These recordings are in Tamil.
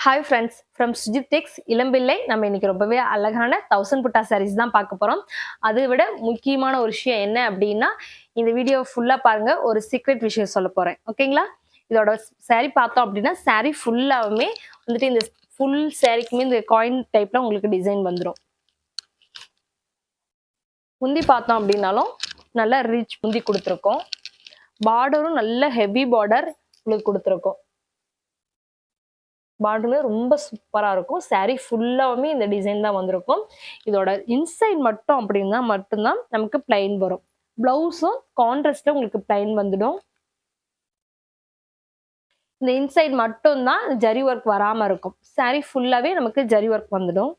ஹாய் ஃப்ரெண்ட்ஸ் ஃப்ரம் சுஜித் டெக்ஸ் இளம்பிள்ளை. நம்ம இன்னைக்கு ரொம்பவே அழகான 1000 புட்டா சாரீஸ் தான் பார்க்க போறோம். அதை விட முக்கியமான ஒரு விஷயம் என்ன அப்படின்னா, இந்த வீடியோ ஃபுல்லா பாருங்க. ஒரு சீக்ரெட் விஷயம் சொல்ல போறேன். ஓகேங்களா? இதோட சாரீ பார்த்தோம் அப்படின்னா, சாரீ ஃபுல்லாவுமே வந்துட்டு இந்த ஃபுல் சாரீக்குமே இந்த காயின் டைப்ல உங்களுக்கு டிசைன் வந்துரும். முந்தி பார்த்தோம் அப்படின்னாலும் நல்லா ரிச் முந்தி கொடுத்துருக்கோம். பார்டரும் நல்ல ஹெவி பார்டர் உங்களுக்கு கொடுத்துருக்கோம். பார்டருமே ரொம்ப சூப்பரா இருக்கும். சாரீ ஃபுல்லாவுமே இந்த டிசைன் தான் வந்திருக்கும். இதோட இன்சைட் மட்டும் அப்படின்னா மட்டும்தான் நமக்கு பிளைன் வரும். பிளவுஸும் கான்ட்ராஸ்ட்ல உங்களுக்கு பிளைன் வந்துடும். இந்த இன்சைட் மட்டும் தான் ஜரி ஒர்க் வராம இருக்கும். சாரீ ஃபுல்லாவே நமக்கு ஜரி ஒர்க் வந்துடும்.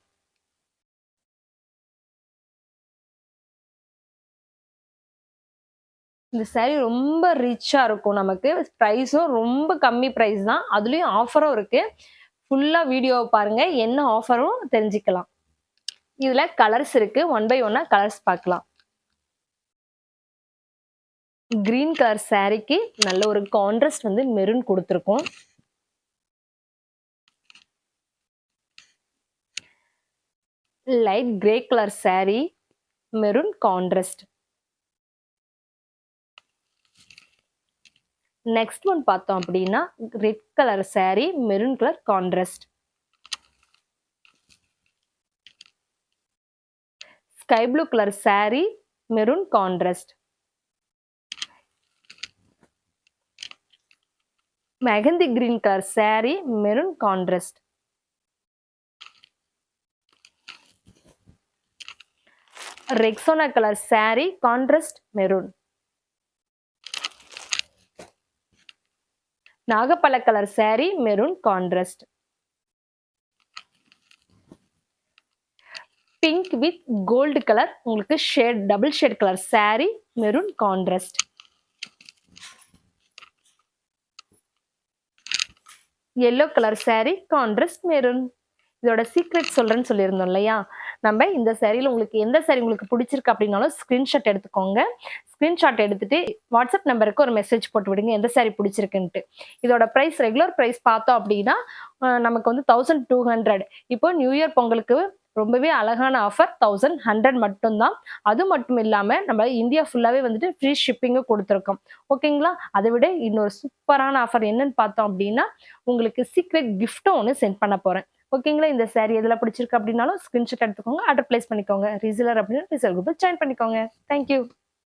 இந்த சாரீ ரொம்ப ரிச்சா இருக்கும் நமக்கு. பிரைஸும் ரொம்ப கம்மி பிரைஸ் தான். அதுலயும் ஆஃபரும் இருக்கு. ஃபுல்லா வீடியோவை பாருங்க. என்ன ஆஃபரும் தெரிஞ்சுக்கலாம். இதுல கலர்ஸ் இருக்கு. 1 by 1 கலர்ஸ் பார்க்கலாம். கிரீன் கலர் சாரீக்கு நல்ல ஒரு கான்ட்ராஸ்ட் வந்து மெரூன் கொடுத்துருக்கோம். Light grey colour sari, maroon contrast. Next one பார்த்தோம் அப்படின்னா red colour sari, maroon colour contrast. Sky blue colour sari, maroon contrast. Mehndi green colour sari, maroon contrast. Rexona colour sari, contrast maroon. நாகப்பழ colour sari, maroon contrast. Pink with gold colour உங்களுக்கு shade double shade colour sari, maroon contrast. yellow colour sari, contrast maroon. இதோட சீக்ரெட் சொல்றேன்னு சொல்லியிருந்தோம் இல்லையா? நம்ம இந்த சாரீல உங்களுக்கு எந்த சாரீ உங்களுக்கு பிடிச்சிருக்கு அப்படின்னாலும் ஸ்கிரீன்ஷாட் எடுத்துக்கோங்க. ஸ்கிரீன்ஷாட் எடுத்துட்டு வாட்ஸ்அப் நம்பருக்கு ஒரு மெசேஜ் போட்டு விடுங்க எந்த சாரீ பிடிச்சிருக்குன்ட்டு. இதோட பிரைஸ் ரெகுலர் பிரைஸ் பார்த்தோம் அப்படின்னா நமக்கு வந்து 1200. இப்போ நியூ இயர் பொங்கலுக்கு ரொம்பவே அழகான ஆஃபர் 1100 மட்டும்தான். அது மட்டும் இல்லாம நம்ம இந்தியா ஃபுல்லாவே வந்துட்டு ஃப்ரீ ஷிப்பிங்கும் கொடுத்துருக்கோம். ஓகேங்களா? அதை விட இன்னொரு சூப்பரான ஆஃபர் என்னன்னு பார்த்தோம் அப்படின்னா, உங்களுக்கு சீக்ரெட் கிஃப்ட்டும் ஒன்று சென்ட் பண்ண போறேன். ஓகேங்களா? இந்த சாரீ எதுல பிடிச்சிருக்கு அப்படின்னாலும் ஸ்கிரீன்ஷாட் எடுத்துக்கோங்க. ஆர்டர் பிளேஸ் பண்ணிக்கோங்க. ரீசேலர் அப்படின்னா ரீசேல் குரூப்ல ஜாயின் பண்ணிக்கோங்க. தேங்க்யூ.